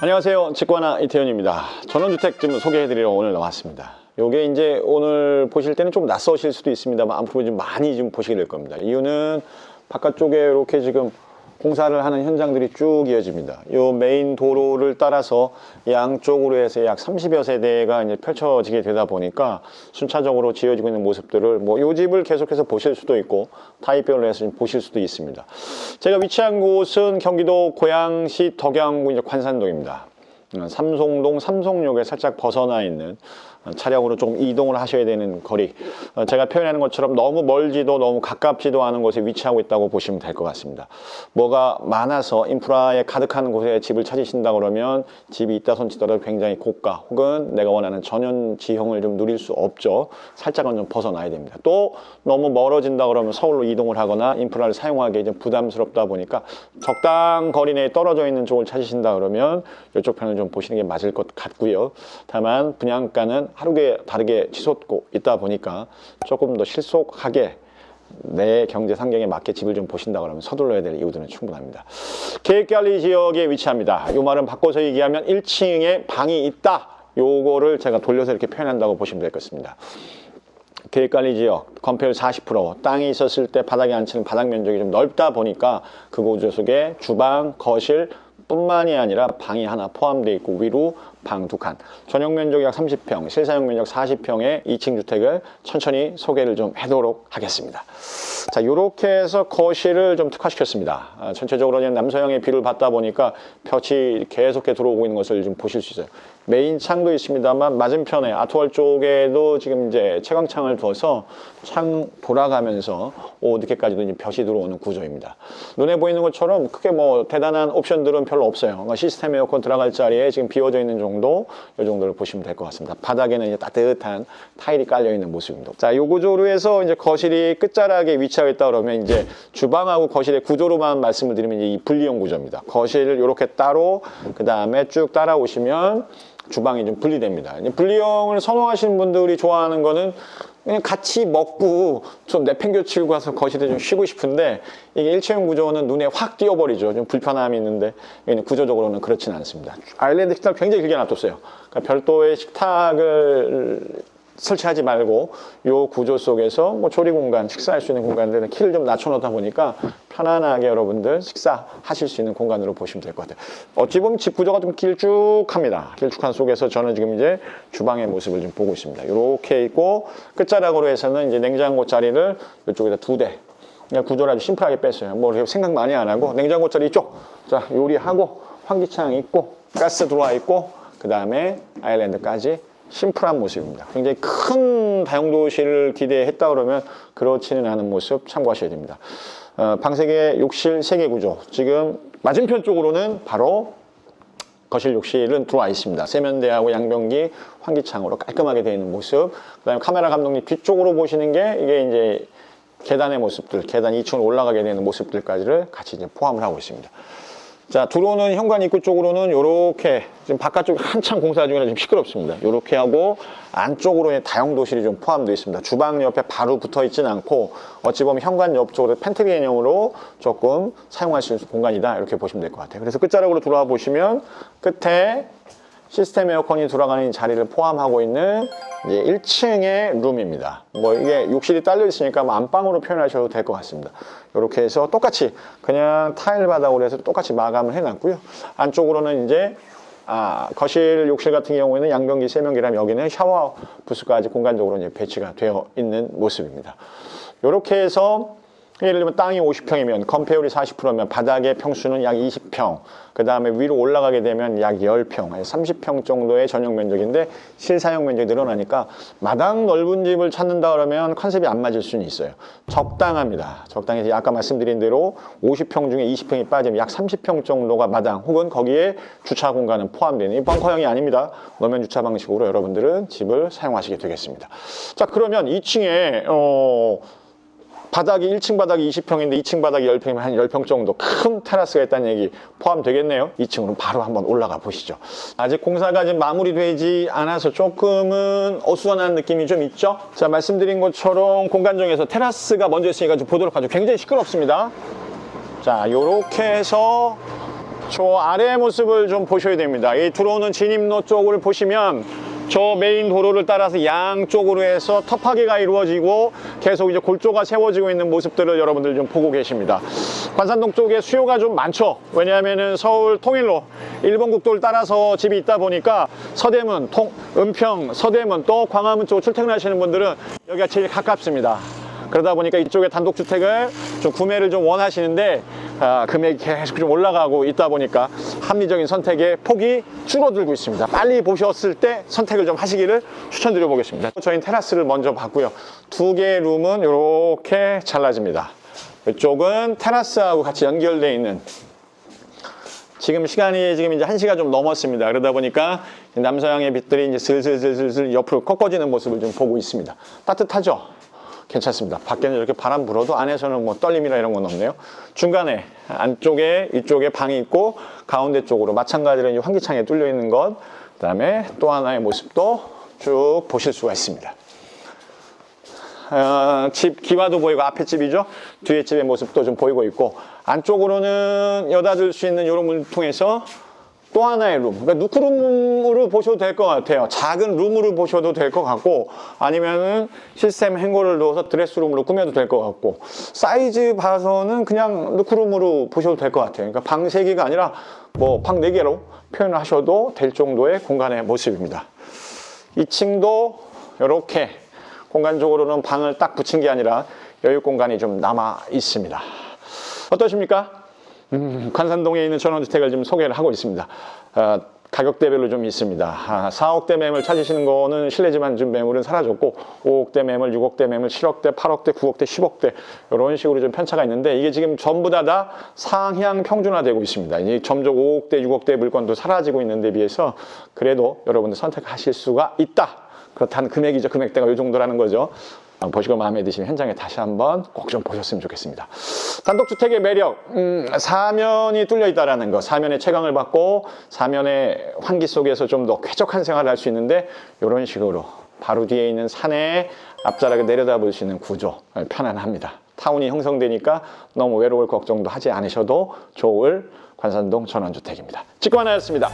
안녕하세요. 직관아 이태현입니다. 전원주택 좀 소개해드리러 오늘 나왔습니다. 요게 이제 오늘 보실 때는 좀 낯서실 수도 있습니다만 앞으로 좀 많이 좀 보시게 될 겁니다. 이유는 바깥쪽에 이렇게 지금 공사를 하는 현장들이 쭉 이어집니다. 요 메인 도로를 따라서 양쪽으로 해서 약 30여 세대가 이제 펼쳐지게 되다 보니까 순차적으로 지어지고 있는 모습들을 요 집을 계속해서 보실 수도 있고 타입별로 해서 좀 보실 수도 있습니다. 제가 위치한 곳은 경기도 고양시 덕양구 이제 관산동입니다. 삼송동 삼송역에 살짝 벗어나 있는 차량으로 조금 이동을 하셔야 되는 거리, 제가 표현하는 것처럼 너무 멀지도 너무 가깝지도 않은 곳에 위치하고 있다고 보시면 될 것 같습니다. 뭐가 많아서 인프라에 가득한 곳에 집을 찾으신다 그러면 집이 있다 손치더라도 굉장히 고가 혹은 내가 원하는 전원지형을 좀 누릴 수 없죠. 살짝은 좀 벗어나야 됩니다. 또 너무 멀어진다 그러면 서울로 이동을 하거나 인프라를 사용하기 좀 부담스럽다 보니까 적당 거리 내에 떨어져 있는 쪽을 찾으신다 그러면 이쪽 편을 좀 보시는 게 맞을 것 같고요. 다만 분양가는 하루에 다르게 치솟고 있다 보니까 조금 더 실속하게 내 경제 상경에 맞게 집을 좀 보신다 그러면 서둘러야 될 이유들은 충분합니다. 계획관리 지역에 위치합니다. 이 말은 바꿔서 얘기하면 1층에 방이 있다. 요거를 제가 돌려서 이렇게 표현한다고 보시면 될 것 같습니다. 계획관리지역 건폐율 40%, 땅이 있었을 때 바닥에 앉히는 바닥 면적이 좀 넓다 보니까 그 구조 속에 주방, 거실 뿐만이 아니라 방이 하나 포함되어 있고 위로 방 2칸, 전용 면적 약 30평, 실사용 면적 40평의 2층 주택을 천천히 소개를 좀 해도록 하겠습니다. 자, 이렇게 해서 거실을 좀 특화시켰습니다. 전체적으로 남서형의 비를 받다 보니까 볕이 계속해 들어오고 있는 것을 좀 보실 수 있어요. 메인 창도 있습니다만 맞은편에 아트월 쪽에도 지금 이제 채광창을 두어서 창 돌아가면서 늦게까지도 이제 볕이 들어오는 구조입니다. 눈에 보이는 것처럼 크게 뭐 대단한 옵션들은 별로 없어요. 그러니까 시스템 에어컨 들어갈 자리에 지금 비워져 있는 정도, 이 정도를 보시면 될 것 같습니다. 바닥에는 이제 따뜻한 타일이 깔려 있는 모습입니다. 자, 이 구조로 해서 이제 거실이 끝자락에 위치하고 있다 그러면 이제 주방하고 거실의 구조로만 말씀을 드리면 이제 이 분리형 구조입니다. 거실을 이렇게 따로 그 다음에 쭉 따라오시면 주방이 좀 분리됩니다. 분리형을 선호하시는 분들이 좋아하는 거는 그냥 같이 먹고 좀 내팽겨치고 가서 거실에 좀 쉬고 싶은데 이게 일체형 구조는 눈에 확 띄어버리죠. 좀 불편함이 있는데 구조적으로는 그렇지는 않습니다. 아일랜드 식탁을 굉장히 길게 놔뒀어요. 그러니까 별도의 식탁을 설치하지 말고 이 구조 속에서 뭐 조리 공간, 식사할 수 있는 공간들은 키를 좀 낮춰놓다 보니까 편안하게 여러분들 식사하실 수 있는 공간으로 보시면 될 것 같아요. 어찌 보면 집 구조가 좀 길쭉합니다. 길쭉한 속에서 저는 지금 이제 주방의 모습을 좀 보고 있습니다. 이렇게 있고 끝자락으로 해서는 이제 냉장고 자리를 이쪽에다 2대. 그냥 구조를 아주 심플하게 뺐어요. 뭐 이렇게 생각 많이 안 하고 냉장고 자리 이쪽. 자, 요리하고 환기창 있고 가스 들어와 있고 그 다음에 아일랜드까지. 심플한 모습입니다. 굉장히 큰 다용도실을 기대했다 그러면 그렇지는 않은 모습 참고하셔야 됩니다. 방 3개, 욕실 3개 구조. 지금 맞은편 쪽으로는 바로 거실 욕실은 들어와 있습니다. 세면대하고 양변기, 환기창으로 깔끔하게 되어 있는 모습. 그 다음에 카메라 감독님 뒤쪽으로 보시는 게 이게 이제 계단의 모습들, 계단 2층으로 올라가게 되는 모습들까지를 같이 이제 포함을 하고 있습니다. 자, 들어오는 현관 입구 쪽으로는 이렇게 지금 바깥쪽에 한창 공사 중이라 좀 시끄럽습니다. 이렇게 하고 안쪽으로 다용도실이 좀 포함되어 있습니다. 주방 옆에 바로 붙어 있지는 않고 어찌 보면 현관 옆쪽으로 팬트리 개념으로 조금 사용할 수 있는 공간이다 이렇게 보시면 될 것 같아요. 그래서 끝자락으로 들어와 보시면 끝에 시스템 에어컨이 돌아가는 자리를 포함하고 있는 이제 1층의 룸입니다. 뭐 이게 욕실이 딸려 있으니까 뭐 안방으로 표현하셔도 될 것 같습니다. 이렇게 해서 똑같이 그냥 타일 바닥으로 해서 똑같이 마감을 해놨고요. 안쪽으로는 이제 거실, 욕실 같은 경우에는 양변기, 세면기라면 여기는 샤워 부스까지 공간적으로 이제 배치가 되어 있는 모습입니다. 이렇게 해서 예를 들면 땅이 50평이면 건폐율이 40%면 바닥의 평수는 약 20평, 그 다음에 위로 올라가게 되면 약 10평, 30평 정도의 전용 면적인데 실사용 면적이 늘어나니까 마당 넓은 집을 찾는다 그러면 컨셉이 안 맞을 수는 있어요. 적당합니다. 적당해서 아까 말씀드린 대로 50평 중에 20평이 빠지면 약 30평 정도가 마당 혹은 거기에 주차 공간은 포함되는 이 벙커형이 아닙니다. 노면 주차 방식으로 여러분들은 집을 사용하시게 되겠습니다. 자, 그러면 2층에 바닥이 1층 바닥이 20평인데 2층 바닥이 10평이면 한 10평 정도 큰 테라스가 있다는 얘기 포함되겠네요. 2층으로 바로 한번 올라가 보시죠. 아직 공사가 지금 마무리되지 않아서 조금은 어수선한 느낌이 좀 있죠. 자, 말씀드린 것처럼 공간 중에서 테라스가 먼저 있으니까 좀 보도록 하죠. 굉장히 시끄럽습니다. 자, 요렇게 해서 저 아래의 모습을 좀 보셔야 됩니다. 이 들어오는 진입로 쪽을 보시면 저 메인 도로를 따라서 양쪽으로 해서 터파기가 이루어지고 계속 이제 골조가 세워지고 있는 모습들을 여러분들 좀 보고 계십니다. 관산동 쪽에 수요가 좀 많죠. 왜냐하면은 서울 통일로 일본 국도를 따라서 집이 있다 보니까 서대문, 은평, 서대문 또 광화문 쪽 출퇴근하시는 분들은 여기가 제일 가깝습니다. 그러다 보니까 이쪽에 단독주택을 좀 구매를 좀 원하시는데 금액이 계속 좀 올라가고 있다 보니까 합리적인 선택의 폭이 줄어들고 있습니다. 빨리 보셨을 때 선택을 좀 하시기를 추천드려 보겠습니다. 저희는 테라스를 먼저 봤고요. 두 개의 룸은 이렇게 잘라집니다. 이쪽은 테라스하고 같이 연결되어 있는, 지금 시간이 이제 1시가 좀 넘었습니다. 그러다 보니까 남서양의 빛들이 이제 슬슬 옆으로 꺾어지는 모습을 좀 보고 있습니다. 따뜻하죠? 괜찮습니다. 밖에는 이렇게 바람 불어도 안에서는 뭐 떨림이나 이런 건 없네요. 중간에 안쪽에 이쪽에 방이 있고 가운데 쪽으로 마찬가지로 이제 환기창에 뚫려 있는 것, 그다음에 또 하나의 모습도 쭉 보실 수가 있습니다. 집 기와도 보이고 앞에 집이죠. 뒤에 집의 모습도 좀 보이고 있고 안쪽으로는 여닫을 수 있는 이런 문을 통해서 또 하나의 룸, 그러니까 누크룸으로 보셔도 될 것 같아요. 작은 rum으로 보셔도 될 것 같고, 아니면은 시스템 행거를 넣어서 드레스룸으로 꾸며도 될 것 같고, 사이즈 봐서는 그냥 누크룸으로 보셔도 될 것 같아요. 그러니까 방 3개가 아니라 뭐 방 4개로 표현을 하셔도 될 정도의 공간의 모습입니다. 2층도 이렇게 공간적으로는 방을 딱 붙인 게 아니라 여유 공간이 좀 남아 있습니다. 어떠십니까? 관산동에 있는 전원주택을 좀 소개를 하고 있습니다. 가격대별로 좀 있습니다. 4억대 매물 찾으시는 거는 실내지만 좀 매물은 사라졌고 5억대 매물, 6억대 매물, 7억대, 8억대, 9억대, 10억대 이런 식으로 좀 편차가 있는데 이게 지금 전부 다 상향 평준화되고 있습니다. 이제 점점 5억대, 6억대 물건도 사라지고 있는 데 비해서 그래도 여러분들 선택하실 수가 있다. 그렇다는 금액이죠. 금액대가 이 정도라는 거죠. 보시고 마음에 드시면 현장에 다시 한번 꼭 좀 보셨으면 좋겠습니다. 단독주택의 매력, 사면이 뚫려 있다는 거, 사면의 채광을 받고 사면의 환기 속에서 좀 더 쾌적한 생활을 할 수 있는데 이런 식으로 바로 뒤에 있는 산에 앞자락에 내려다볼 수 있는 구조, 편안합니다. 타운이 형성되니까 너무 외로울 걱정도 하지 않으셔도 좋을 관산동 전원주택입니다. 직관하였습니다.